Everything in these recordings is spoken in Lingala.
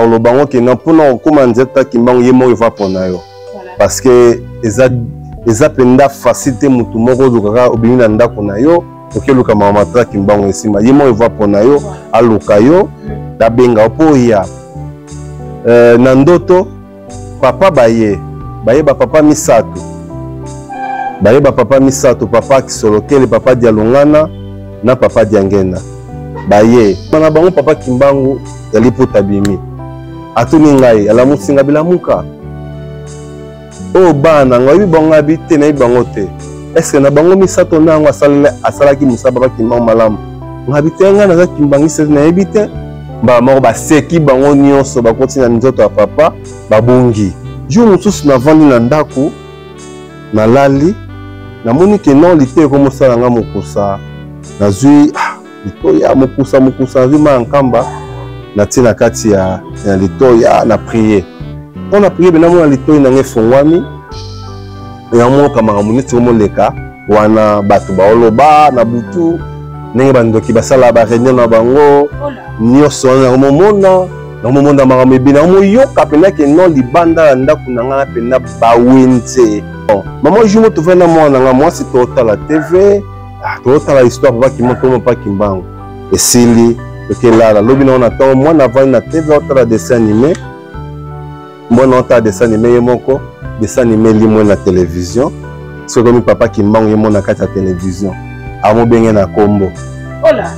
le bango qui n'a pas non comment dire qui m'a eu moi va pour nayo parce que eza penda facilité mutu moko zokaka obina ndako nayo okeluka mamata qui m'a eu sima yemo va pour nayo aluka yo da benga po ya nandoto papa baye ba papa misato baye ba papa misato papa kisolokele papa dialongana na papa diangena baye na bango papa kimbangu yalipota bimi atuni ngai ala musinga bilamuka o bana ngai bonga bite na bango te est-ce na bango misato nango asalaki musaba papa kimbangu malamu ngabite nga na kimbangisa na ebite ba moko ba seki bango nyonso ba kotina nzoto ya papa babungi jour mususu na vandi na ndako na lali na moni ke non lite ko mosala nga mokusa na zui litoya mokusa zima nkamba na tina kati ya litoya na prier on a prier bena mona litoya na ngefongwami ya moka makamuni ti moleka wana batu baoloba na butu ndenge bandoki basala ba réunion na bango nyonso na momona makambo ebina omoyoka pena ke non libanda ndako na nga pena bawenze maman jumo to vena mwana nga mwasi totala TV totala histoire papa kimoto papa kimbangu esili okelala lobi na ona tawo mwana vani na TV otala dessin animé mwana otala dessin animé yemoko dessin animé limwe na télévision so comme papa kimbangu yemona kati ya télévision amo benge na kombo ola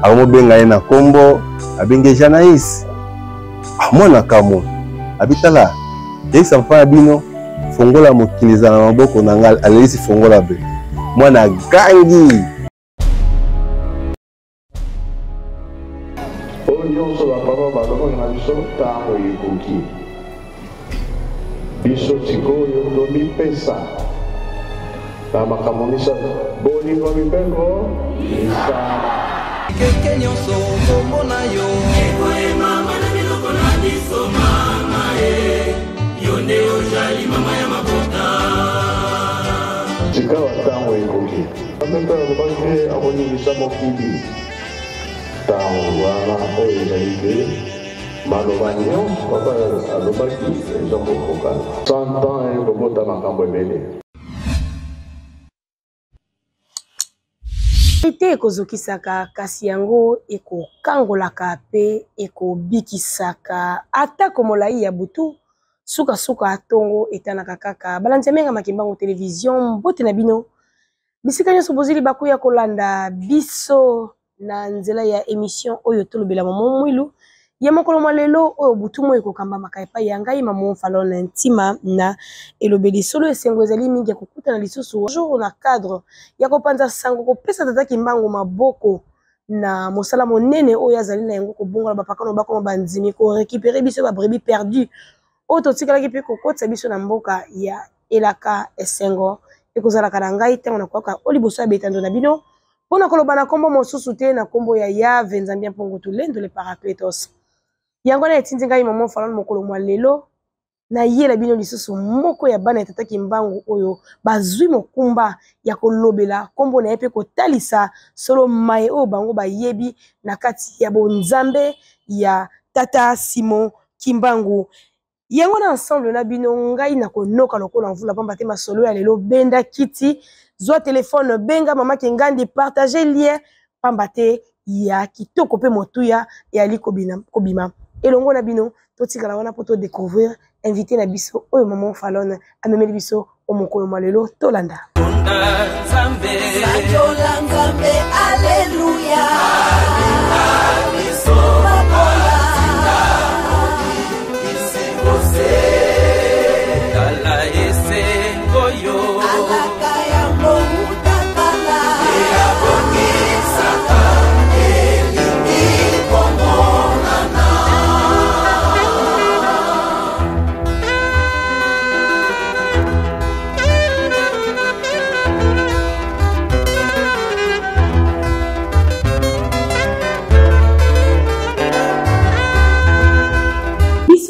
amo benga na kombo abenge Janaïs mwana kamo abitala yesa mpa bino fongola mokiliza na maboko na ngal alisi fongola be mwana gangi onyo so la papa ba do na biso ta o yikuki biso sikoyo do mi pesa ta makamonisa boni ko mi pengo isa keke nyonso komona yo ekoye mama na biloko na biso mama yonde ojali mama ya mabota sikawa tango ekoki ameka lobaki akoningisa mokili tango wana oyo ezali te maloba nyonso papa alobaki ezokokoka 100 ans ekobota makambo ebele ete ekozokisaka kasi yango ekokangolaka pe ekobikisaka atako molai ya butu suka atongo etanaka kaka balanzi menga makimbango television mbote na bino bisika nyonso bozili bakuya kolanda biso na nzela ya émission oyo tolobela mamo mwilu ya mokolo malelo oyo butu mo ekokamba makaipa ya ngai mamo falona ntima na elobeli solo esengo ezali mingi ya kokuta na lisusu jour na cadre ya kopanza sango kopesa tata kimbangu maboko na mosala monene oyo azali na yango kobongola bapakano bakoma banzimi ko récupérer biso ba brebis perdu oyo totikalaki mpe kokotisa biso na mboka ya elaka esengo ekozalaka na ngai ntango nakoka oliboso ya betando na bino mpona koloba na kombo mosusu te na kombo ya Yave Nzambia Mpongo Tulendo le Paracletos yango na etindi ngai mamo falona mokolo mwa lelo na yela bino lisusu moko ya bana ya tata kimbangu oyo bazwi mokumba ya kolobela kombo na ye mpe kotalisa solo mai oyo bango bayebi na kati ya bonzambe ya tata Simon Kimbangu yango na ensemble na bino ngai na konoka lokola mvula pamba te masolo ya lelo benda kiti zwa telefone benga mama kengandi partager lien pamba te ya kitoko pe motuya ya likobima elongo na bino totikala wana po to découvrir invité na biso oyo maman Falone amemeli biso o mokolo malelo tolanda Nzambe alleluia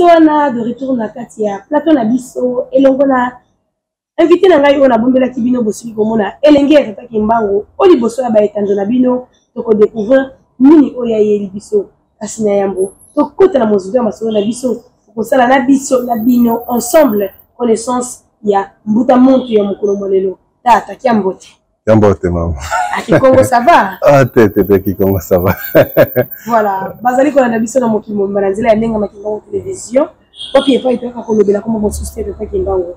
wana de retour na kati ya plateau na biso elongo na invité na ngai ona bombela kibino bosili komona elenge ya tata Kimbangu oliboso ya baetando na bino toko découvrir nini oya yeli biso kasi na yambo to kota na mozuka masolo na biso ko sala na biso na bino ensemble connaissance ya mbuta montu ya mukolo molelo tata kiambote kiambote mama Kikongo ça va ah tete Kikongo ça va voilà bazali ko na biso na mokili mo banzela ya ndenga makingo télévision opi epa itoka ko lobela comme mon société de Kingango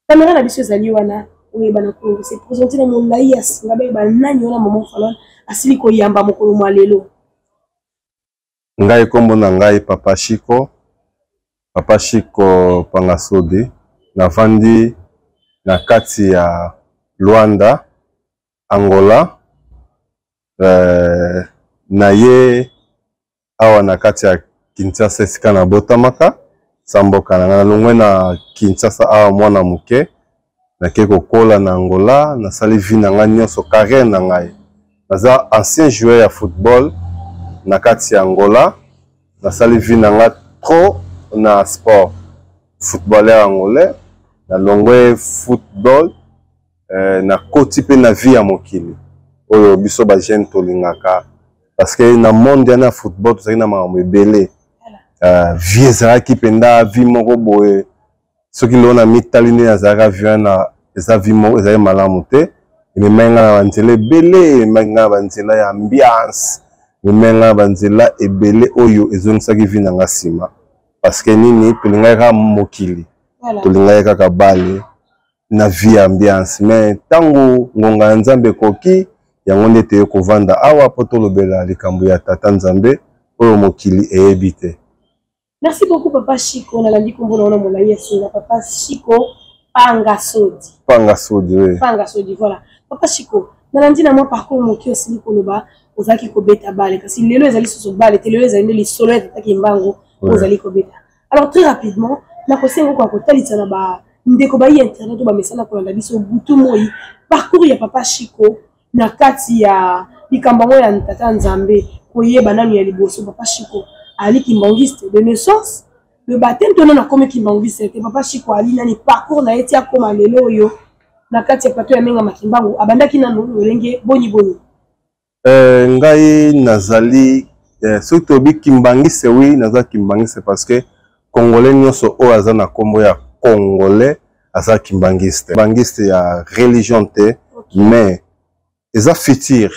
caméra na biso ezali wana oye bana ko se présenter na mon laïas ngabe ba nani wana moment falon asili ko yamba mokolo molelo ngai kombo na ngai Papa Chico Pangasodi navandi na kati ya Luanda Angola na ye awa na kati ya Kinshasa esika na botamaka samboka na longwe na Kinshasa awa mwana muke nake kokola na Angola nasali vi na ngai nyonso carrière na ngai naza ancien joueur ya football na kati ya Angola nasali vi na ngai trop na sport footballeur angolais na longwe football na koti pe na vie ya mokili oyo biso ba jeune tolingaka parce que na monde na football tozali na makambo ebele vie ezalaki penda vie moko boye soki lelo na mitali nde azalaka vie na eza vie moko ezali malamu te ememenga na banzela ebele ememenga na banzela ya ambiance ememenga na banzela ebele oyo ezongisaki vie na nga nsima parce que nini tolingaki kaka mokili tolingaki kaka bale na vie ya ambiance mais tango ngonga ya Nzambe koki yango nde te kovanda awa po tolobela likambo ya tata Nzambe oyo mokili eyebi te. Merci beaucoup Papa Chico na landi kombo na molai ya Papa Chico Pangasodi oui Pangasodi voilà Papa Chico na landi na moi parcours moki osili koloba ozaki kobeta bale kasi lelo ezali soso bale te lelo ezali nde lisolo ya tata Kimbango ozali kobeta alors très rapidement na kosengo kwa kotalisa na ba ndeko ba internet ba mesana ko landa biso butu moi parcours ya Papa Chico na kati ya likambango ya tata Nzambe koyeba nanu ya liboso Papa Chico ali kimbangiste de naissance le baptême tono na comme kimbangiste te Papa Chico ali nani parcours na etia koma lelo yo na kati ya plateau ya menga makimbango abandaki nanu lolenge boni ngai nazali soki tobi kimbangiste oui naza kimbangiste parce que congolais nyonso oyo aza na kombo ya congolais aza kimbangiste kimbangiste ya religion te mais eza futur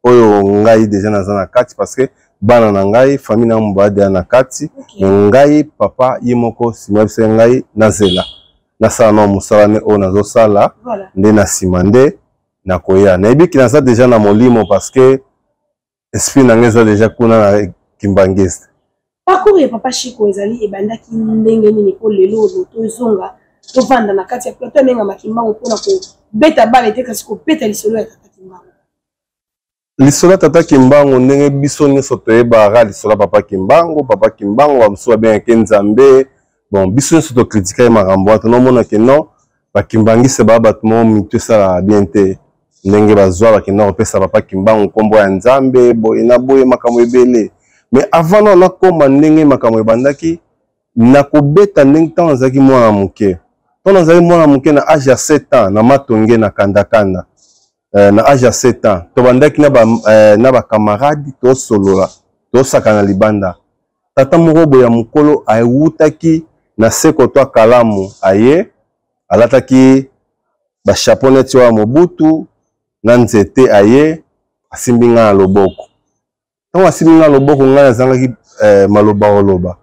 oyo ngai déjà naza na kati parce que bana na ngai famille na mbade na kati ngai papa ye moko sima bise ngai nazela nasala na musala ne o nazo sala nde na sima nde na koya na ebiki naza déjà na molimo parce que esprit na ngeza déjà kuna na kimbangiste parcours ya Papa Chico ezali ebandaki ndenge nini ko lelo tozonga tovanda na kati ya plateau menga makimbango pona ko beta bale te kasi ko beta lisolo ya tata Kimbango lisolo ya tata Kimbango ndenge biso nyonso toyebaka lisolo ya Papa Kimbango bamosusu babengaki Nzambe bon biso nyonso tokritika makambo wana tonomona ke non bakimbangise baa bato moko mitu esala bien te ndenge bazwa bakenda kopesa Papa Kimbango nkombo ya Nzambe boye na boye makambo ebele mais avant na nakoma ndenge makambo ebandaki na kobeta ndenge ntango nazalaki mwana moke ntango nazalaki mwana moke na age ya 7 ans na matonge na kandakanda na age ya 7 ans tobandaki na bakamaradi tosolola tosaka na libanda tata moko boye ya mokolo awutaki na seko to kalamu aye alataki bachapeau neti oyo ya mobutu na nzete aye asimbi nga na loboko ntango asimbi nga na loboko ngai nazangaki maloba oloba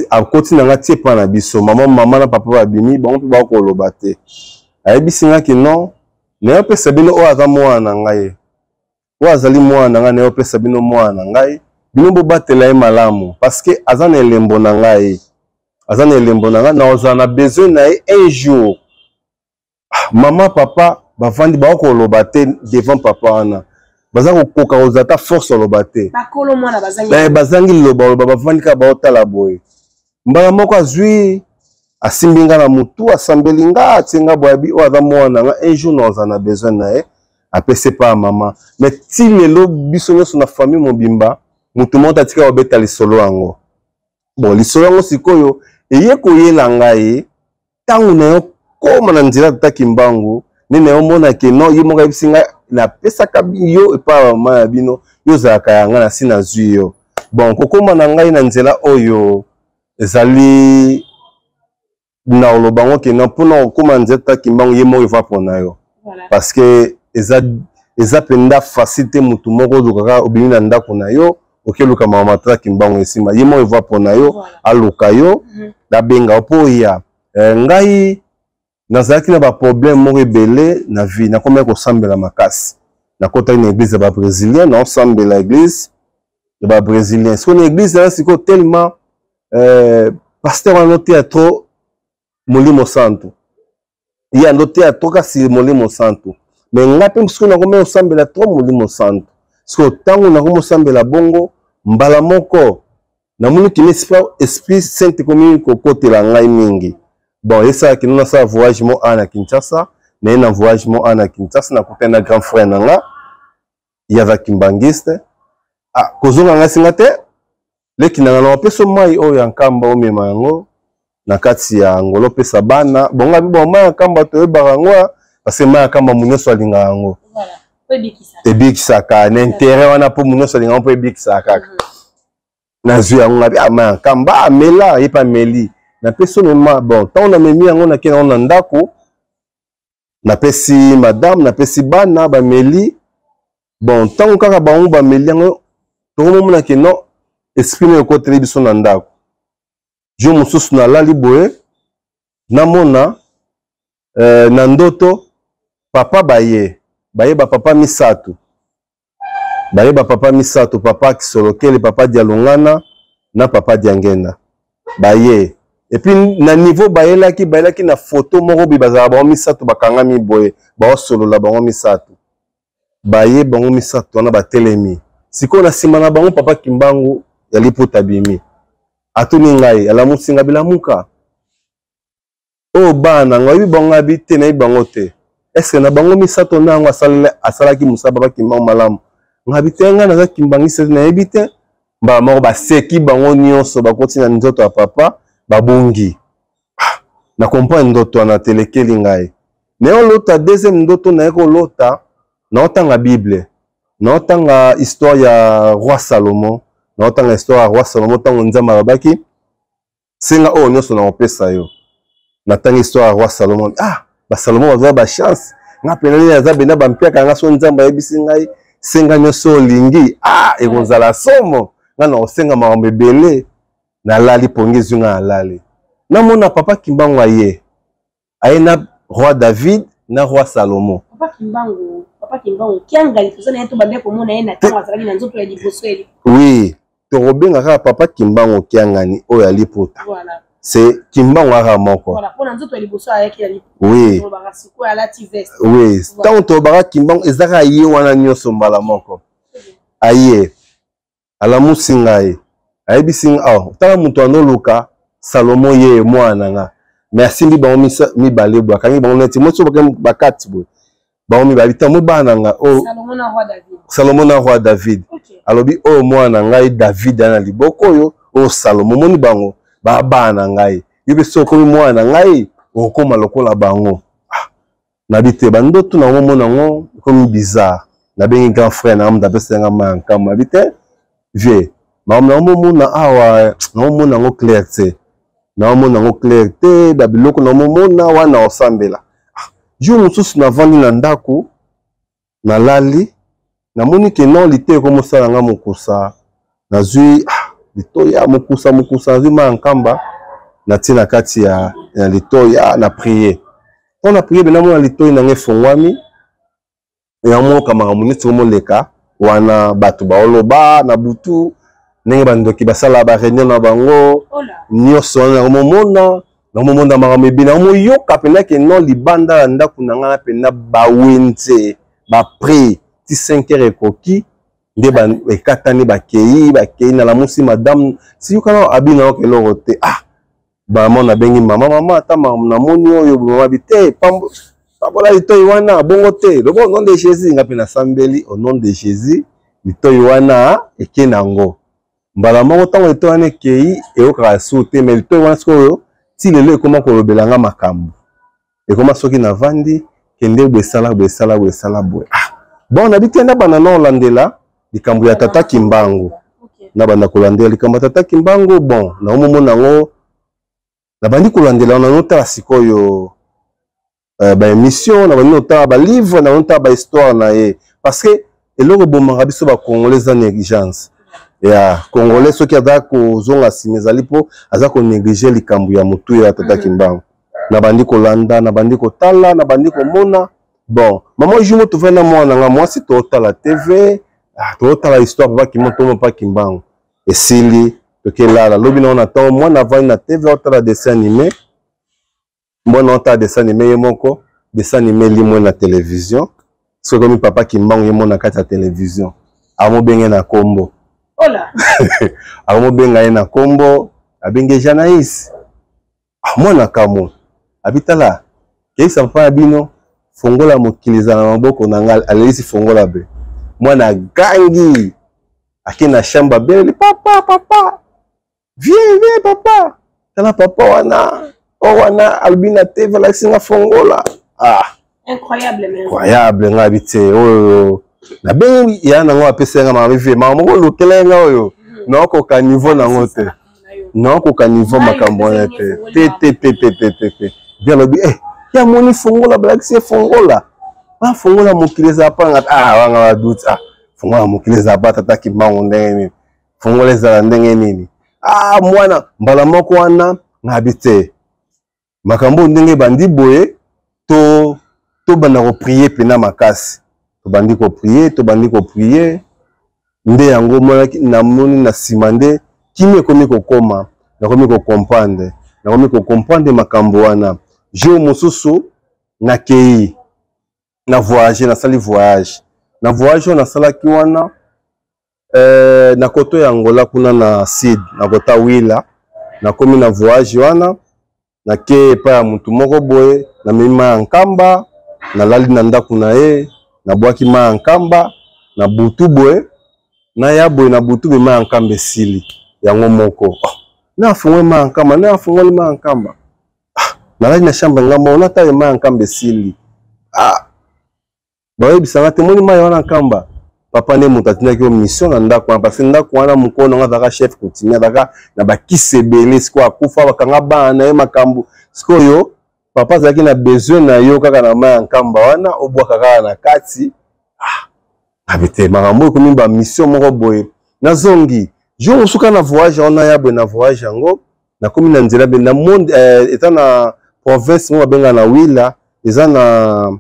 akoti na nga tie epai na biso mama na papa babimi bango mpe bakoloba te ayebisi ngaki non nayopesa bino oyo aza mwana na ngai oyo azali mwana na ngai nayopesa bino mwana na ngai bino bobatela ye malamu parce que aza na elembo na ngai naozala na besoin na ye un jour mama papa bavandi bakoloba te devant papa wana baza kokoka kozala ta force oloba te bazangi liloba bavandi kaka baotala boye mbala moko azwi asimbi nga na mutu asambeli nga atie nga boye abi oyo aza mwana nga un jour naozala na besoin na ye apesi pa ya mama mais ti lelo biso nyonso na famille mobimba mutu moko tatika kobeta lisolo yango bon lisolo yango sikoyo eye koyela ngai ntango na yo koma na nzela tata Kimbango nde na yo mona ke non ye moko ayebisi ngai napesaka yo epai ya mama ya bino yo ozalaka yanga na si nazwi yo bon kokoma na ngai na nzela oyo ezali na olobango ke na pona kokoma nzeta kimbango ye moko eva pona yo parce que eza penda facilité mutu moko lukaka obimi na ndako na yo okeluka mamatra kimbango esima ye moko eva pona yo aluka yo dabenga po ya ngai nazalaki na ba problème moko ebele na vie nakomaki kosambela makasi nakotaki na église ya ba brésilien na osambela église ya ba brésilien siko na église na siko tellement pasteur wana oteya trop molimo santo ye andoteya trop kasi molimo santo mais nga mpe siko nakomaki kosambela trop molimo santo siko ntango nakomi kosambela bongo mbala moko namoni kini esprit saint ekomi kokotela ngai mingi bon esalaki nona asala voyage mo ana Kinshasa naye na voyage mo ana Kinshasa nakutani na grand frère na nga ye aza kimbangiste kozonga ngai singa te leki na nga na opeso mai oyo ya nkamba omema yango na kati ya ngolo opesa bana bonga bibo mai ya nkamba toyebaka yango parce mai ya nkamba nyonso alingaka yango ebikisaka na intérêt wana mpo nyonso alingaka mpo ebikisaka kaka nazwi yango ngabi mai ya nkamba amela ye mpe ameli napesi mema bon ntango namemi yango nakei nango na ndako napesi madame napesi bana bameli bon ntango kaka bango bameli yango tokomomona ke non esprit mo ekoteli biso na ndako jour mosusu nalali boye namona na ndoto papa baye bapapa misato papa Kisolokele papa Dialungana na papa Diangena baye et puis na niveau bayelaki na photo moko bi bazala bango misato bakangami boye baosolola bango misato baye bango misato wana batelemi sikoyo na nsima na bango papa Kimbangu ya liputa bimi atuni ngai alamusinga bilamuka o bana ngai bango abite na bango te est-ce que na bango misato nango asalaki musaba papa Kimbangu malamu ngabite nga na Kimbangisa na ebite ba moko baseki bango nyonso bakoti na nzoto ya papa babungi na comprendre ndoto na telekeli ngai mais on lota deuxième ndoto na eko lota na otanga Bible na otanga histoire ya roi Salomon na otanga histoire ya roi Salomon tango nzamba babaki senga o nyonso na opesa yo na tanga histoire ya roi Salomon ba Salomon bazwa ba chance nga penani aza bena bampiaka nga so nzamba yebisi ngai senga nyonso olingi ekozala somo nga na osenga makambo ebele nalali pongezi nga alali namona papa Kimbangu aye na roi David na roi Salomon papa Kimbangu kiangali tozana yeto bande komona ye na tango azalaki na nzoto ya liboseli oui tokobenga kaka papa Kimbangu kiangani oyo ya liputa voilà c'est Kimbangu aka moko voilà pona nzoto ya liboso ayaki ya liputa oui siko ya lati veste oui tango tobaka Kimbangu ezaka ye wana nyonso mbala moko aye alamusi ngai ayebisinga tala mutu anoluka Salomo ye mwana nga merci mbi bango mibale bwa kangi bango neti moso bakati bo bango mibale tamu bana nga Salomo na roi David alobi o mwana ngai David ana liboko oyo o Salomo moni bango ba bana ngai yebe soko mwana ngai okoma lokola bango na bite bandoto na mona ngo comme bizarre na bengi grand frère na amda pesa nga mankama bite vieux naomona awa naomona ngo clair te naomona ngo clair te da biloko naomona wana osambela jour mosusu navandi na ndako nalali namoni ke non lite ekomosala nga mokusa nazwi litoya mokusa nazwi ma nkamba natie na kati ya litoya na prier mpo na prier benamona litoyi nange efongwami yamoka makambo neti omoleka wana bato baoloba na butu ndenge bandoki basala ba réunion na bango nyonso wana nakomona makambo ebele nakomoyoka mpena ke non libanda ya ndako na ngai mpena bawenze bapre ti 5 heures ekoki nde ekatani bakei nalamusi madame siyokana abina oke eloko te bamama nabengi mama ata namoni oyo mama bite pambola litoyi wana bongo te lobo au nom de Jésus nga mpe nasambeli au nom de Jésus litoyi wana eke nango mbala moko ntango litoyi wana ekei eyokaka su te mais litoyi wana sikoyo ti lelo ekoma kolobela nga makambo ekoma soki navandi kende bwesala boye bon nabi te na bana na olandela likambo ya tata Kimbangu na banda kolandela likambo tata Kimbangu bon na omona ngo na bandi kolandela na nota sikoyo ba émission na bandi nota ba livre na nota ba histoire na ye parce que eloko bomanga biso ba congolais en négligence ya congolais soki aza kozonga simezali po aza ko négliger likambo ya mutu ya tata Kimbangu na bandi kolanda na bandi kotala na bandi komona bon maman jumo to vena mwana nga mwasi to tala TV to tala histoire papa Kimbangu papa Kimbangu esili tokelala lobi na on attend mwana avant na TV otala dessin animé mwana otala dessin animé yemoko dessin animé limwe na télévision so comme papa Kimbangu yemona kati ya télévision amo benge na kombo ola amo benga na kombo abenge Janaïs mwana kamo abitala keisa papa bino fongola mokiliza na maboko na ngal alisi fongola be mwana gangi akina shamba beli papa viens papa tala papa wana albina TV la singa fongola incroyable ngabite oyo na bengi ya na ngo apesenga ma vive ma mo lokelenga oyo na ko ka niveau na ngote na ko ka niveau makambo na te bien lobi ya moni fongola blaxie fongola ba fongola mokileza pa wanga wa doute fongola mokileza ba tata Kimbangu ndenge fongola za ndenge nini mwana mbala moko wana ngabite makambo ndenge bandi boye to banda ko prier pena makasi to bandi ko prier nde yango mwana na moni na simande kimi komi ko koma na komi ko comprendre makambo wana jo mosusu na kei na voyage na sali voyage na sala ki wana na koto ya Angola kuna na Sid na kota Wila na komi na voyage wana na ke pa ya mutu moko boye na mima ya nkamba na lali na ndaku na ye na bwaki ma ya nkamba na butu boye na ya boye na butu mima ya nkamba esili yango moko na fungwe ma ya nkamba na fungwe ma ya nkamba na lali na shamba ngamba ona ta ma ya nkamba esili bawe bisanga te moni ma ya wana nkamba papa ne mutatina ki mission na ndaku parce que ndaku wana mukono nga zaka chef coutumier zaka na bakisebele siko akufa bakanga bana ye makambo siko yo papa zaki na besoin na yo kaka na ma nkamba wana obwaka kaka na kati abite makambo ko mimba mission moko boye na zongi jo musuka na voyage ona ya boye na voyage yango na komi na nzela be na monde eta na province mo benga na Wila eza na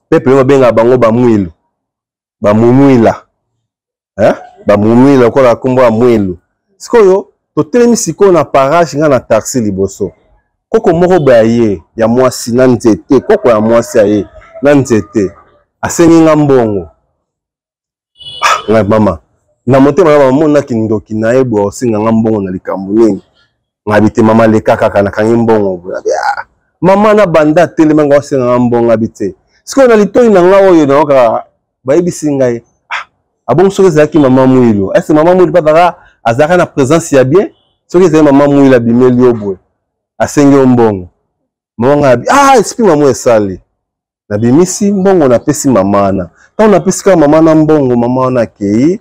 peuple mo benga bango bamwilu bamumwila bamumwila kola kombo ya mwilu sikoyo totelemi sikoyo na parage nga na taxi liboso koko moko boye ya mwasi na nzete koko ya mwasi aye na nzete asengi nga mbongo ngai mama na motema na mona kindoki na ye bo osinga nga mbongo na likambo nini ngabite mama leka kaka na kangi mbongo mama na banda telema nga osinga nga mbongo ngabite sikoyo na litoi na nga oyo na oka bayebisi ngai abongo soki ezalaki mama mwilu ese mama mwilu pataka azalaka na présence ya bien soki ezali mama mwilu abimeli yo boye asengi yo mbongo mama ngai esprit mama esali nabimisi mbongo napesi mama wana ntango napesi kaka mama na mbongo mama wana akei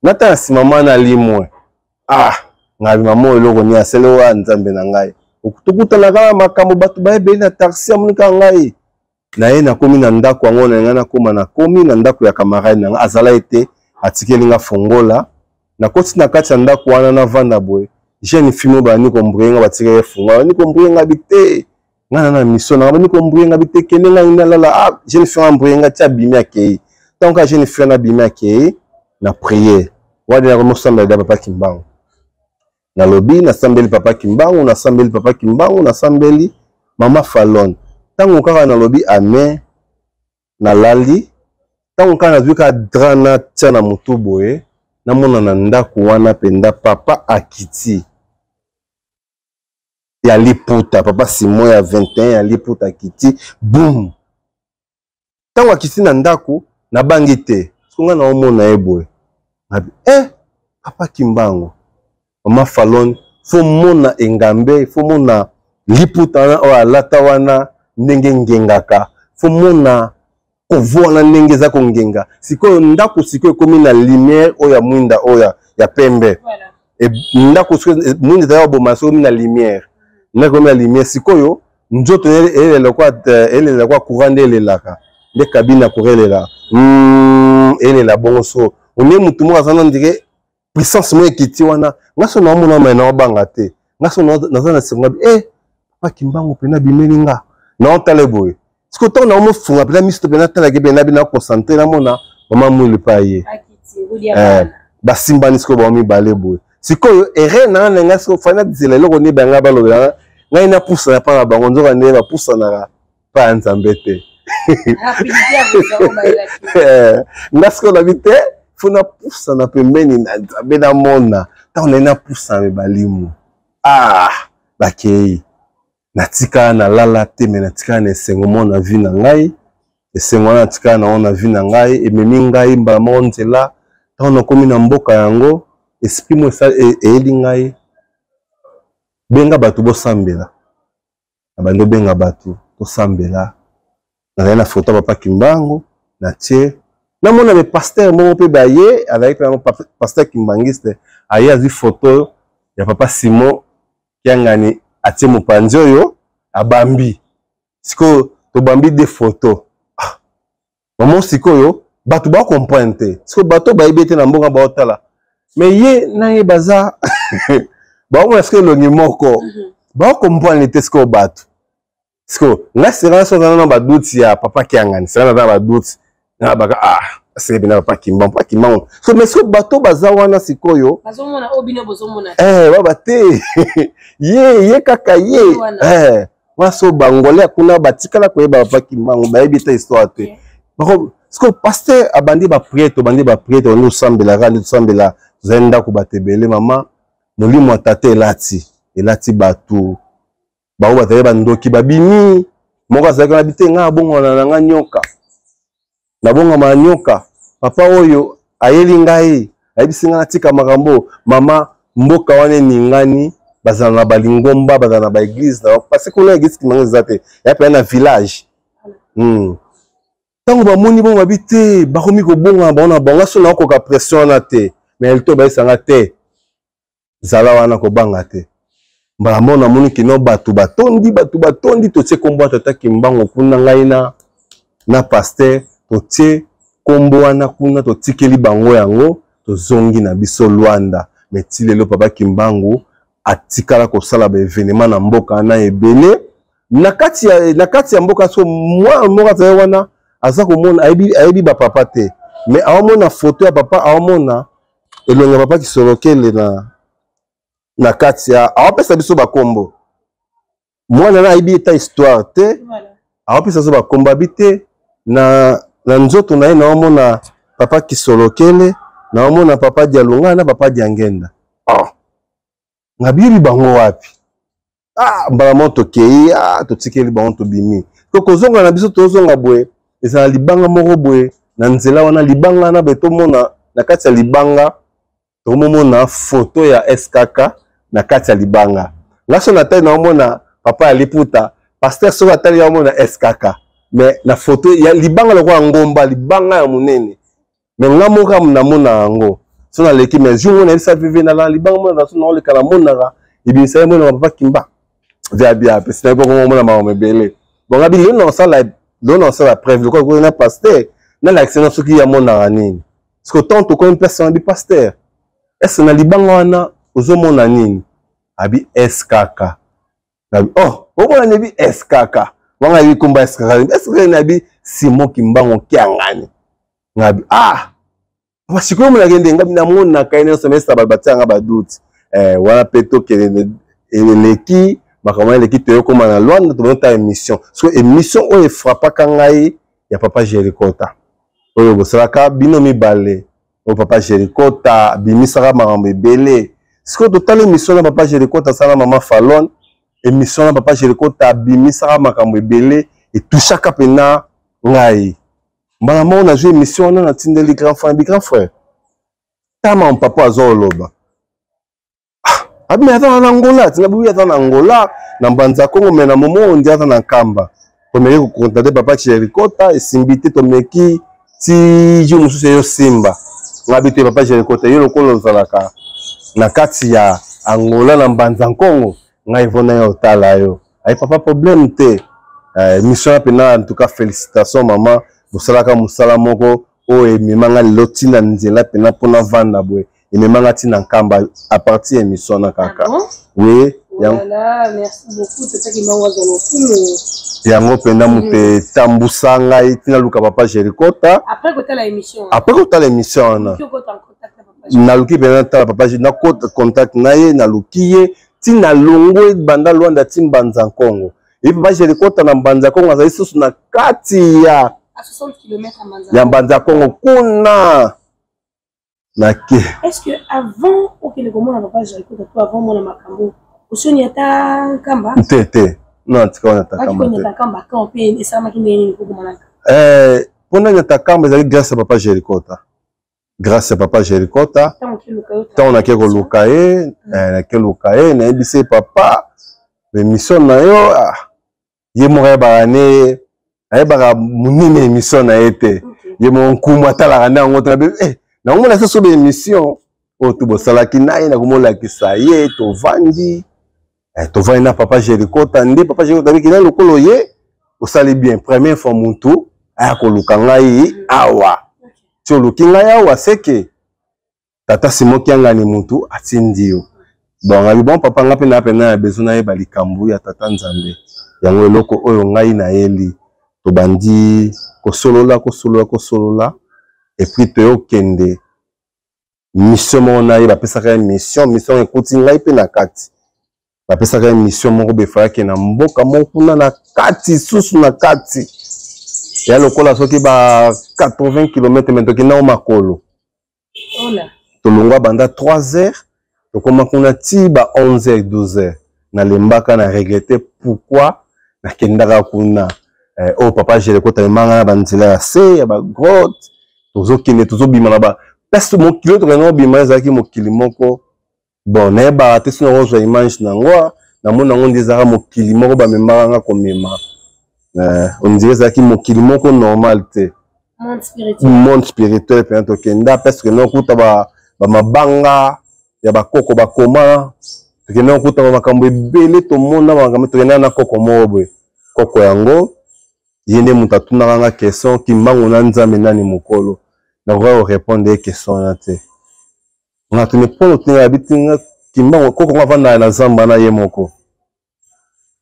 natala si mama na limwe ngabi mama eloko ni asele wa nzambe na ngai okutukutanaka na makambo bato bayebeli na taxi amonika ngai na ye nakomi na ndako yango na nga nakoma nakomi na ndako ya camarade nanga azala ete atikeli nga fongola nakoti na kati ya ndako wana na vanda boye jeune fille mo bani kombrenga batikeli fongola bani kombrenga bite nga na mission na bani kombrenga bite kende nga ina lala jeune fille mbrenga tia bimi akei tant que jeune fille na bimi akei na prière wadi na komosamba da papa Kimbangu na lobi na sambeli papa Kimbangu na sambeli papa Kimbangu na sambeli mama Falon tango kaka na lobi amen na lali tango kaka nazwika drana tia na mutu boye na mona na ndaku wana penda papa akiti ya liputa papa Simon ya 21 ya liputa akiti boum tango akiti na ndaku na bangi te songa na omona ye boye papa Kimbangu mama Falon fo mona engambe fo mona liputa wana alata wana ndenge ngengaka fo mona kovona ndenge za kongenga sikoyo ndako sikoyo komi na lumière oya mwinda oya ya pembe. Et ndako muni d'ailleurs bomaso na lumière. Ndako na lumière sikoyo nzoto elle la quoi courant de laka. De cabine courelela. Elle la bon so. On est mutu mo azana ndike puissance mo ekiti wana. Ngaso na mona na obanga te. Ngaso na senga papa Kimbangu pena bimelinga. Na otale boy. Siko to na mo funga pena misto pena tala ke bena bina concentrer na mona mama mo le paye. Ba simba nisko ba mi balé boy. Sikoyo ere na nga so fana dizela loko ni banga balo nga ngai na poussa na pa na bango nzoka ne ba poussa na pa nzambete. Ngasko na vite funa poussa na pembeni na nzambe na mona ta on na poussa me balimu. Bakei natika na lala te me natika na esengo mona vi na ngai esengo na tika na ona vi na ngai ememi ngai mba monzela ta on komi na mboka yango. Esprit mo sa elingai benga batu bo sambela abando benga batu to sambela na photo papa Kimbangu na tie na mona be pasteur mo pe baye avec na pasteur Kimbangiste aye azi photo ya papa Simon kiangani atie mopanzi oyo abambi siko to bambi des photos maman sikoyo batu ba comprendre siko bato ba ibete na mbonga ba otala. Mais ye na ye baza ba mo est-ce que le moko ba comprendre te sko batu sko na sera so na ba doute ya papa Kiangani sera na ba doute na ba c'est bien papa Kimbangu so mais sko bato baza wana sikoyo bazomona obino bozomona ba te ye kaka ye waso bangole kuna batikala ko ba papa Kimbangu ba ebita histoire te sko pasteur abandi ba prière on nous sambela randi sambela zenda kubatebele mama molimo atate elati batu bawo batele bandoki babimi moko azalaka na bite nga bongo na nga nyoka na bongo ma nyoka papa oyo ayeli ngai ayibisinga natika makambo mama mboka wane ningani bazana na balingomba bazana na ba église na parce que kuna église Kimbangu zate ya pe na village tango bamoni bongo babite bakomi ko bonga baona bonga so na ko ka pression na te. Mais elle to ba sanga te zala wana ko banga te mbala mona moni kino batu batondi to tie kombo tata Kimbangu kuna ngai na pasteur to tie kombo wana kuna to tikeli bango yango to zongi na biso Luanda mais ti lelo papa Kimbangu atikala ko sala ba événement na mboka na ebele na kati ya mboka so moi mboka za wana aza ko mona aibi ba papa te mais awamona photo ya papa awamona elonga papa Kisolokele na kati ya awapesa biso bakombo mwana na aibi eta histoire te awapesa biso bakombo abite na nzoto na ye na omona papa Kisolokele na omona papa Dialunga na papa Diangenda ngabibi bango wapi mbala moto kei totikeli bango tobimi tokozonga na biso tozonga boye ezala libanga moko boye na nzela wana libanga na beto mona na kati ya libanga tomomona photo ya SKK na kati ya libanga ngaso na tali na omona papa ya liputa pasteur so atali ya omona SKK mais na photo ya libanga lokwa ngomba libanga ya munene mais ngamoka na mona yango so na leki mais jour na bisa vive na la libanga mona so na oleka na monaka ibisa mona papa Kimba via bia parce que ko mona ma mebele bon ngabi le non ça la preuve ko ko na pasteur na l'action soki ya monaka nini parce que tant ko une personne bi pasteur est-ce na libanga wana ozomona nini abi SKK abi omona nebi SKK wanga yi kumba SKK est-ce na bi Simon Kimbangu Kiangani ngabi parce que mona gende ngabi na mona kaine semestre babatanga ba doute wana peto kele eleki makama eleki to koma na Luanda to bonta émission so émission o e frappa kangai ya papa Jerikota oyo bosalaka bino mibale o papa Jerikota bimisaka makambo ebele siko totala émission na papa Jerikota sala mama Falon émission na papa Jerikota bimisaka makambo ebele etushaka pena ngai mbala mo na jouer émission na tindeli grand frère tama papa azoloba abi ata na Angola tina bubi ata na Angola na mbanza Kongo mena momo on ata na Kamba tomeki ko contacter papa Jerikota esimbité tomeki ti ju mususu yo simba ngabite papa Jericota yo lokolo zalaka na kati ya Angola na Mbanza Kongo ngai vona yo tala yo ay papa problème te mission pena en tout cas félicitations maman bosalaka musala moko o ememanga lotina nzela pena pona vanda bwe ememanga tina nkamba à partir émission na kaka oui voilà merci beaucoup c'est ça qui m'a oiseau le fumu yango pena mute tambusa ngai tina luka papa Jericota après que la émission na naluki pena tala papa na contact naye naluki tina longo banda Luanda timbanza Kongo et papa Jericota na Mbanza Kongo azali susu na kati ya à 60 km à Mbanza ya Mbanza Kongo kuna nake est-ce que avant auquel le comment papa Jericota toi avant mon makambo usoni ata kamba te non tika na takamba te kamba quand pe et ça makine ni ko komana pona na takamba ezali grâce à papa Jericota grâce à papa Jericota tant na ke ko lukaye na ke lukaye na ebise papa émission na yo ye mo ba ne ay ba munene émission na été ye mo nkumu atala na ngo tra na ngo na so be émission o tu bo salaki na na ko mo la kisaye to vandi tovani na papa Jericota ndi papa Jericota biki na lokolo ye osali bien première fois muntu aya koluka ngai awa ti oluki ngai awa seke tata simoki anga ni muntu atindi yo donc abi bon papa nga pe na pena ya besoin na ye balikambu ya tata nzambe yango eloko oyo ngai na yeli tobandi kosolola et puis toyokende mission moko na ye bapesaka mission ekuti ngai pe na kati bapesaka émission moko befayaki na mboka moko kuna na kati susu na kati ya lokola soki ba 80 km mais tokenda o makolo tolongwa banda 3 heures tokoma kuna ti ba 11 heures 12 heures na lembaka na regretter pourquoi nakendaka kuna o papa Jericota emanga na banzela ya se ya ba grotte tozokende tozobima na ba peste mokili tokenda bima ezalaki mokili moko bon neba te sino rozwa image nango na mona ngo ndezaka mokili moko bamemaka nga komema on dirait ça qui mokili moko normal te monde spirituel pe tokenda parce que non kuta ba mabanga ya bakoko bakoma tokenda kuta ba makambo ebele to mona makambo tokenda na koko mobwe koko yango yende mutatuna nga question kimbango na nzambe nani mokolo na ko répondre question na te on tuni polo tuni bitinga kimbango koko avanda na zamba na ye moko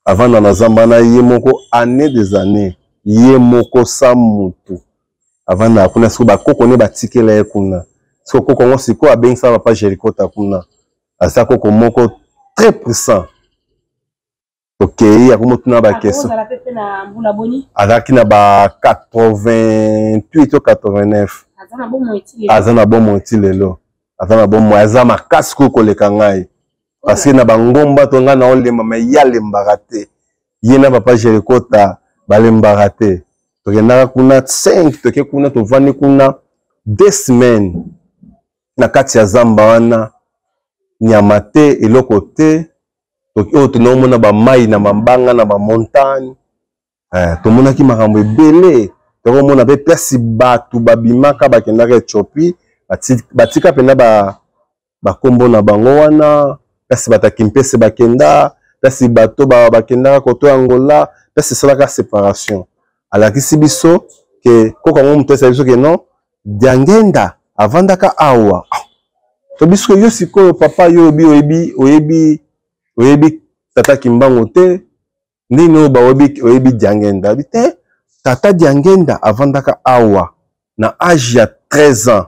avanda na zamba na ye moko année des années ye moko sa mutu avanda kuna siko ba koko ne batikela ye kuna siko koko ngo siko abengisa papa Jericota kuna asa koko moko très puissant OK ya ko mutuna ba question azaki na ba 88 ou 89 azana bomo itilelo azana bomo azama kasiko koleka ngai parce que na bangomba to nga na olema mais yalembaka te ye na papa Jericota balembaka te tokendaka kuna 5 toke kuna tovandi kuna 2 semaines na kati ya zamba wana nyama te eloko te oyo tonomona bamai na mabanga na bamontagne tomonaki makambo ebele tokomona mpe plasi bato babimaka bakendaka Ethiopie batika pena bakombo na bango wana plasi bataki mpese bakenda plasi bato bakendaka koto ya Angola plasi esalaka séparation alakisi biso ke koko ngo moto esala biso ke non diangenda avandaka awa to biso yo sikoyo papa yo oyebi tata kimbango te ndino ba oyebi diangenda bite tata diangenda avandaka awa na âge ya 13 ans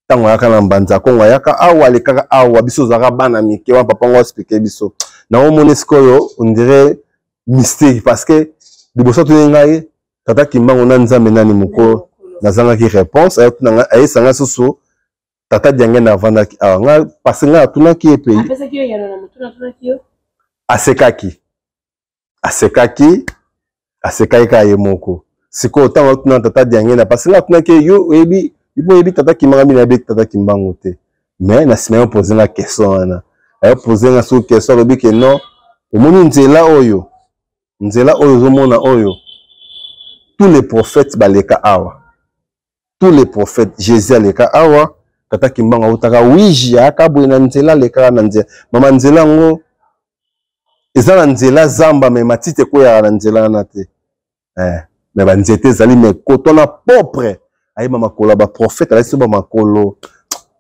tango yaka na Mbanza Kongo yaka awa lekaka awa biso zaka bana mike wa papa ngo expliquer biso na omone sikoyo on dirait mystère parce que liboso to ngai tata kimbango na nzambe nani moko nazanga ki réponse ayi sanga susu tata diangenda avandaki awa nga parce nga tunaki epe asekaki ka ye moko siko tango tuna tata diangenda parce nga tunaki yo oyebi tata kimbango bina be tata kimbango te mais na sima yo poser la question wana ayo poser nga so question lobi ke non omoni nzela oyo zomona oyo tous les prophètes baleka awa tous les prophètes Jésus aleka awa tata Kimbanga utaka wiji akabwe na nzela lekala na nzela mama nzela ngo eza na nzela zamba me matite ko ya na nzela na te me ba nzete zali me kotona propre ayi mama kola ba prophète ala ba makolo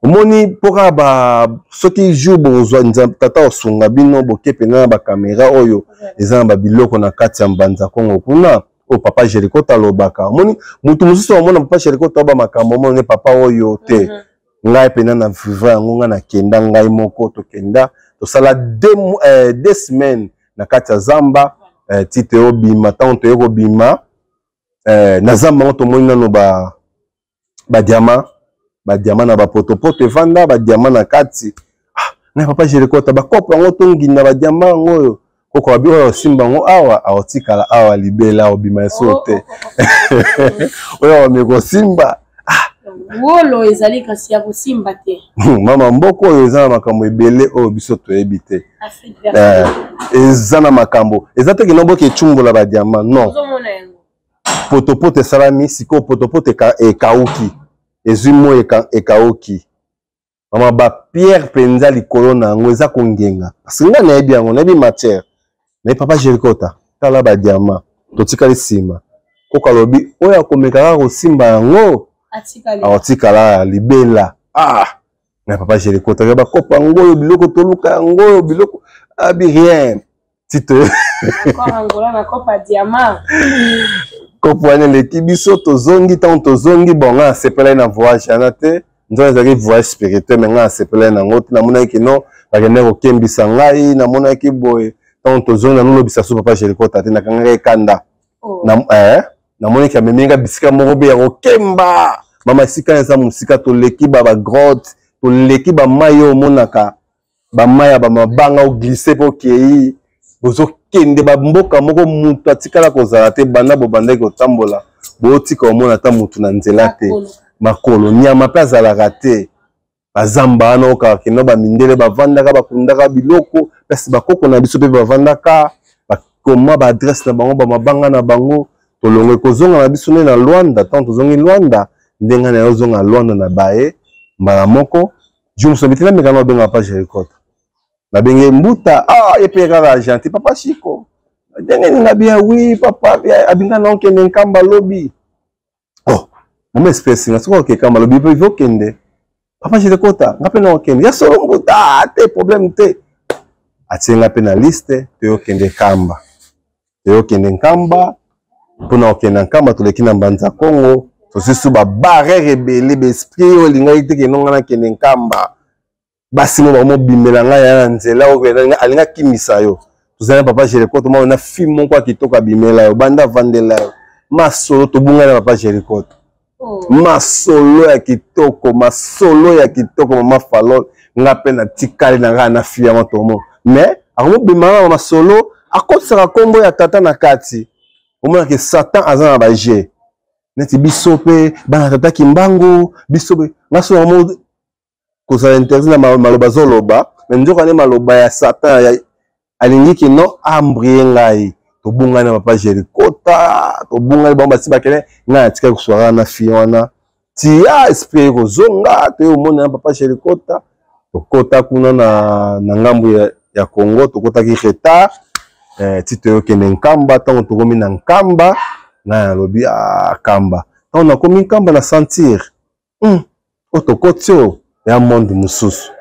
omoni poka ba soki jour bozwa tata osunga bino bokepe na ba caméra oyo eza na ba biloko na kati ya mbanza Kongo kuna o papa Jericho talobaka omoni mutu mususu omona papa Jericho toba makambo omoni papa oyo te ngai pena na vivre yango nga na kenda ngai moko to kenda to sala 2 semaines na kati ya zamba tite obima tanto eko bima na zamba ngo tomoni nano ba diamant na ba poto evanda ba diamant na kati na papa Jericho ta ba kopo ngo tongi na ba diamant ngoyo koko abi oyo simba ngo awa aotikala awa libela obima sote oyo ameko simba wolo ezali kasi ya kosimba te mama mboko oyo eza na makambo ebele oyo biso toyebi te eza na makambo eza te kino boke echumbola ba diamant non poto esalami siko poto ekauki ezwi mo ekauki mama ba pierre penza likolo na yango eza kongenga parce nga nayebi yango nayebi matière nayebi papa Jericho tala ba diamant totikali nsima koko alobi oyo akomekaka kosimba yango aotikala libela na papa Jericho ta ba kopa ngoyo biloko toluka yango biloko abi rien tito angola na kopa diamant kopo wana leki biso tozongi tant tozongi bonga sepela na voyage ana te nzo ezaki voyage spirituel mais nga sepela na ngoti na mona kino bakende ko kembisa ngai na mona ki boy tant tozongi na lobisa so papa Jericho ta te na kanga kanda na mona ki ameminga bisika moko be ya kokemba mama sika eza musika to leki ba grotte to leki ba mayo monaka ba maya ba mabanga o glisser po kei bozo kende ba mboka moko mutu atikala kozala te banda bo banda ko tambola bo tika omona ta mutu na nzela te makolo nyama pe azalaka te bazamba ana oka kino ba mindele bavandaka bakundaka biloko pesi bakoko na biso pe bavandaka bakoma ba adresse na bango ba mabanga na bango tolongo kozonga na biso ne na Luanda tant tozongi Luanda ndenga na yozonga Luanda na bae mbala moko jumso bitela mekano benga pa Jericho na benge mbuta epeka la gentil papa Chiko ndenge nga bia oui papa abinga na okende nkamba lobi mama espèce nga soko ke kamba lobi po kende papa Jericho ngape na okende ya solo mbuta te problème te atenga pe na liste te okende kamba pona okende nkamba toleki na mbanza Kongo tosusu ba bare rebelle be esprit olinga ite ke nonga na kende nkamba basimo ba mo bimela nga ya nzela o alinga kimisa yo tozana papa Jericho to na film moko akitoka bimela yo banda vandela yo masolo to bunga na papa Jericho masolo ya kitoko mama falol nga pe na tikali na nga na fia motomo mais akomo bimala masolo akosaka kombo ya tata na kati omona ke Satan azana ba je neti biso pe bana tata Kimbangu biso pe ngaso mo kozala interdit na maloba zoloba mais nzoka ne maloba ya Satan alingi kino ambrie ngai tobunga na papa Jericho tobunga na bamba sibakele nga atika kuswara na fille wana ti esprit kozonga te omona na papa Jericho tokota kuna na ngambo ya Congo tokota ki reta tito yokende nkamba tango tokomi na nkamba na lobi kamba tango nakomi nkamba na sentir otokotio ya monde mususu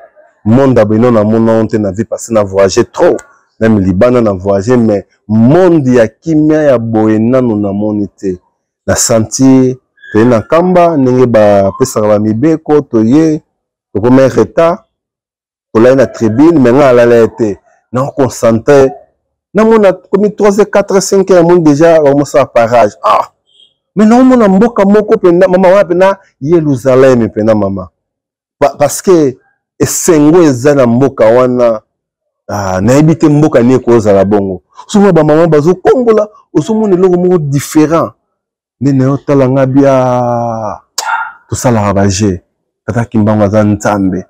monde abino na mona onte na vie passé na voyager trop même libana na voyager mais monde ya kimia ya boye nano na moni te na sentir te na kamba ndenge ba pesaka ba mibeko toye tokoma reta tolai na tribune mais nga alala te na concentré na mona comme 3 4 5 ya monde déjà au mosa parage mais na mona mboka moko penda mama wa pena Yerusalem pena mama parce que esengo eza na mboka wana nayebi te mboka ni ekozala bongo somo ba mama bazo kongola osomona eloko moko différent nene otala nga bia tosalaka baje tata Kimbangu aza nzambe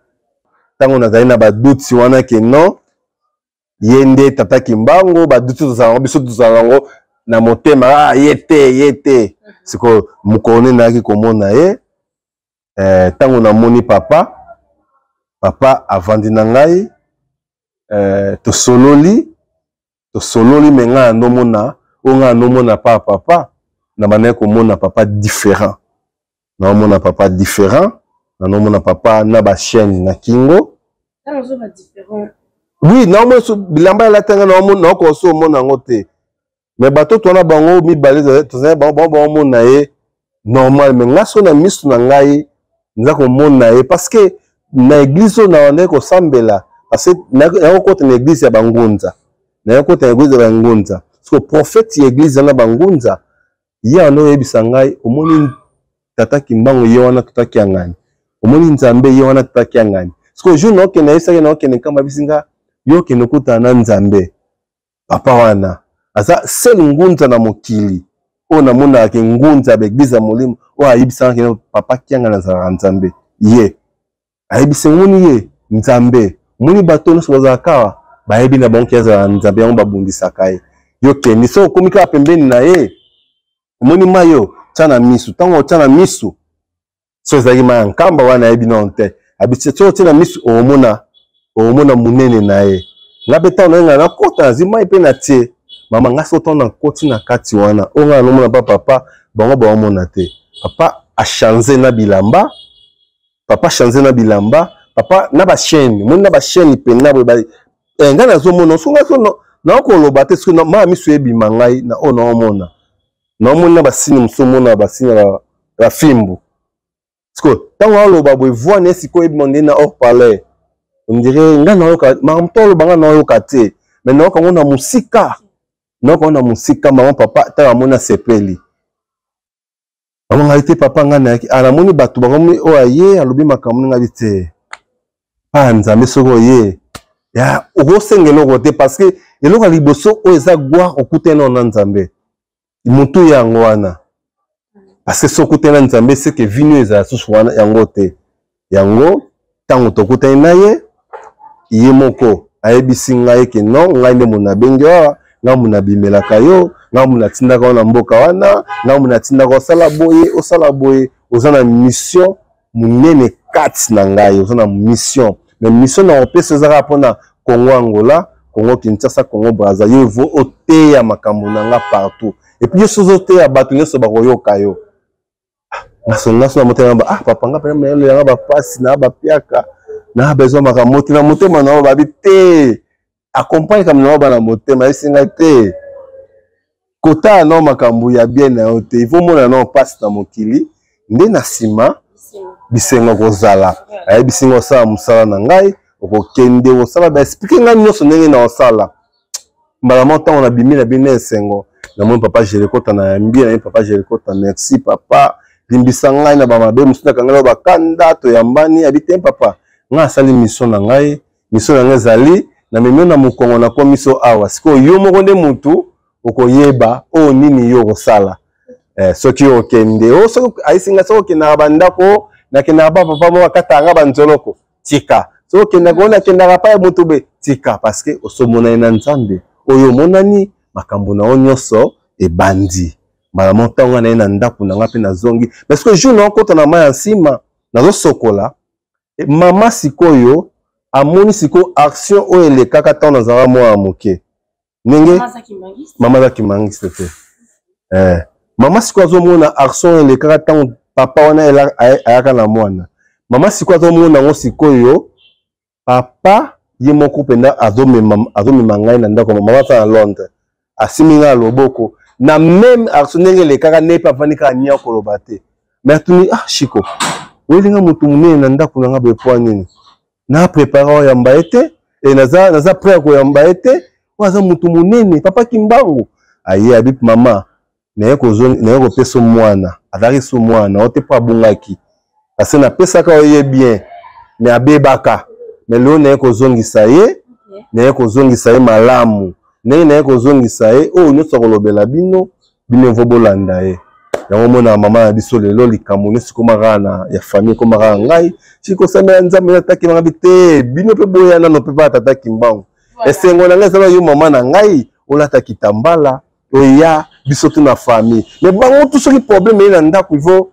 ntango nazali na baduti wana ke non ye nde tata Kimbangu baduti tozala biso tozala yango na motema ye te siko mokolo nayaki komona ye ntango namoni papa papa avandi na ngai to sololi menga nomona onga nomona pa papa na bana ko mona papa différent na mona papa différent na nomona papa na ba chaîne na kingo oui na mo so bilamba la tanga na mo na ko so mona ngote mais bato to na bango mi balé to za bon mona ye normal mais ngaso na misu na ngai nza ko mona ye parce que na église na wane ko sambela parce que na ko na église ya bangunza na ko ta église ya bangunza parce que prophète ya église na bangunza ya no yebisa ngai omoni tata kimbango ye wana tutaki ngani omoni nzambe ye wana tutaki ngani parce que jour no ke na isa na ke kamba bisinga yo ke nokuta na nzambe papa wana asa seul ngunza na mokili ona mona ke ngunza be église ya molimo o ayibisa ke papa kianga na za nzambe ye ayibisa nguni ye nzambe muni bato no soza kawa bayebi na banki ya nzambe yango babundisa kai yo ke ni so komika pembeni na ye muni mayo tana misu tango tana misu so zaki ma nkamba wana yebi na onte abitse so tana misu omona munene na ye ngabeta na na kota zima ipe na tie mama ngaso tona koti na kati wana onga nomona papa bango ba mona te papa a changé na bilamba papa na ba chaîne mona ba chaîne pena ba nga na zo mona so ngaso na ko loba te so ma misu ebi mangai na ona omona na omona ba sini msomona ba sini la fimbu sko tango loba boy voix ne siko ebi monde na hors parler on dirait nga na yoka ma mtolo banga na yoka te mais na yoka ngona musika maman papa ta mona sepeli maman ngalité papa nga na ala moni batu bango o aye alobi makambo nga bite panza mesoko ye ya o sengelo kote parce que eloko liboso o eza gloire okutena na nzambe mutu yango wana parce que sokutena nzambe c'est que vino eza susu wana yango te yango tango tokutena naye ye moko ayebisi ngai ke non ngai nde mona bengi wa nga mona bimelaka yo nga mona tindaka na mboka wana nga mona tindaka osala boye oza na mission munene kati na ngai oza na mission mais mission na opesa ezaka mpona Congo Angola Congo Kinshasa Congo Brazza yo vo oteya makambo na nga partout et puis yo sozo teya bato nyonso bakoyoka yo ngaso na motema ba papa nga pena melo yanga ba pasi na ba piaka na besoin makambo na motema na ba bite accompagne comme na ba na motema esinga te kota na makambo ya bien na yote il faut mona na passe na mokili nde na sima bisengo kozala ay bisengo sa musala na ngai okokende osala ba expliquer ngai nyonso ndenge na osala mbala monta on a bimi na bine sengo na mon papa je rekota na mbia na papa je rekota merci papa limbisa ngai na ba mabe musuna kangala ba kanda to yambani abite papa nga sali mission na ngai zali na memio na mukongo na komiso awa siko yo moko nde mutu okoyeba o nini yo kosala soki okende o so aisinga so okenda bandako na kenda papa mo katanga banzoloko tika so okenda kona kenda pa mutu be tika parce que osomona na nzambe oyo monani makambo na onyoso e bandi mala montango na ndako na ngape na zongi parce que jour na okota na maya nsima nazo sokola mama sikoyo amoni siko action o ele kaka ta na zara mo amoke ninge mama za kimangiste te mama siko azomona action ele kaka ta papa wana ela ayaka na mwana mama siko azomona ngo sikoyo papa ye moko penda azomema ngai na ndako mama za na Londres asimi nga loboko na même action ele kaka ne papa ni ka nya koloba te mais tuni shiko welinga mutu munene na ndako na ngabe po nini na prépara ya mbaete et naza prêt ko ya mbaete waza mutu munene papa kimbangu aye abip mama na ko pesa mwana adari so mwana ote pa bungaki parce na pesa ka oye bien mais abebaka mais lo na ko zongisa ye na ko zongisa ye malamu na ko zongisa ye o nyotso kolobela bino vo bolanda ye yango mona mama na biso lelo likambo nyonso komaka na ya famille komaka ngai siko sema nzambe ataki manga bite bino pe boyana no pe tata kimbangu esengo na ngeza yo mama na ngai olata kitambala oya biso tu na famille mais bango tout ce qui problème na ndako il faut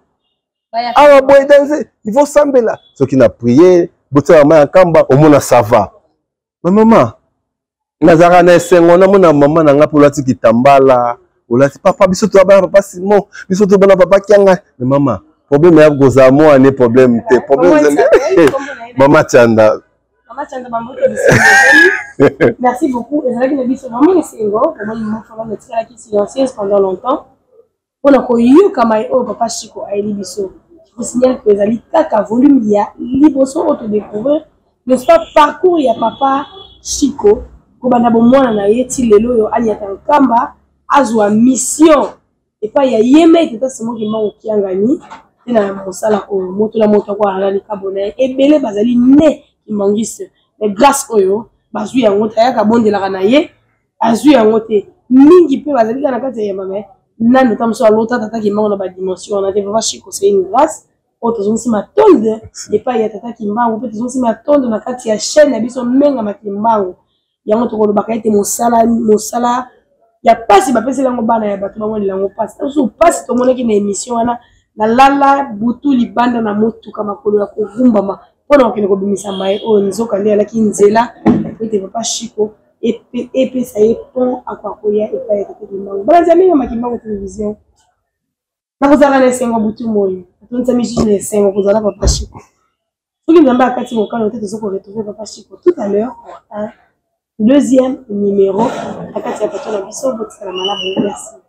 awa boy danse il faut sambela soki na prier botala mama ya kamba omona sava mama nazaka na esengo namona mama na nga mpo olati kitambala olati papa biso tobana papa Simon biso tobana papa Kianga mais mama problème ya kozala mwa ne problème te problème mama Chanda merci beaucoup ezalaki na biso mama esengo omoni mofala natikala silencieuse pendant longtemps mpona koyokama oyo papa Chiko ayeli biso je signale que ezali kaka volume ya liboso autodécouvrir le soit parcours ya papa Chiko kobanda bomwana na ye ti lelo oyo aliata nkamba azwa mission epai ya yeme tata Simon Kimbangu Kiangani te na mosala oyo moto na moto kwa alali kabona ebele bazali ne kimangiste mais grâce oyo bazwi yango tayaka bondelaka na ye azwi yango te mingi pe bazali kana kati ya mama nanu tamso alota tata Kimbangu na ba dimension na te papa Chiko c'est une grâce otozongisi matonde epai ya tata Kimbangu pe tozongisi matonde na kati ya chaîne ya biso menga makimbangu yango tokolobaka ete mosala ya pasi bapesi lango bana ya bato bango lango pasi oso pasi tomonaki na émission wana na lala butu libanda na motuka makolo ya kovumbama mpona kokende kobimisa maye oyo nzoka nde alaki nzela ete papa Chiko epesa ye pont akwakoya epai ya tata Kimbangu balanzi ya mingi makimbangu télévision nakozala na esengo butu moyi atonisa misusu na esengo kozala papa Chiko soki nzambe akati mokano te tozokoretrouve papa Chiko tout à l'heure deuxième numéro à Katia Pato la Bisso, votre salamala, merci.